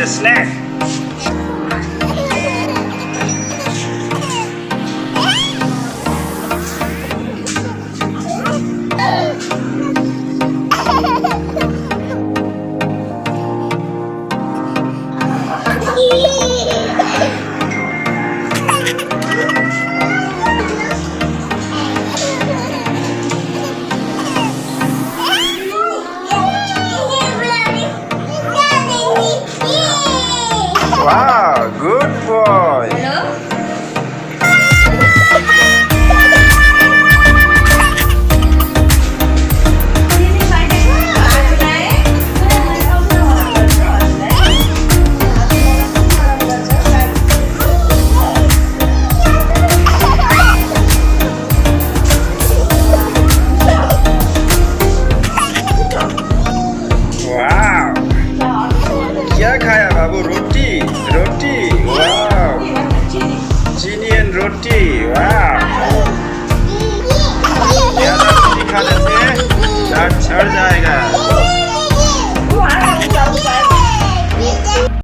the snack. Wow, good boy. Wow. क्या खाया बाबू रोटी रोटी वाव चीनी एंड रोटी वाव क्या चीनी खाने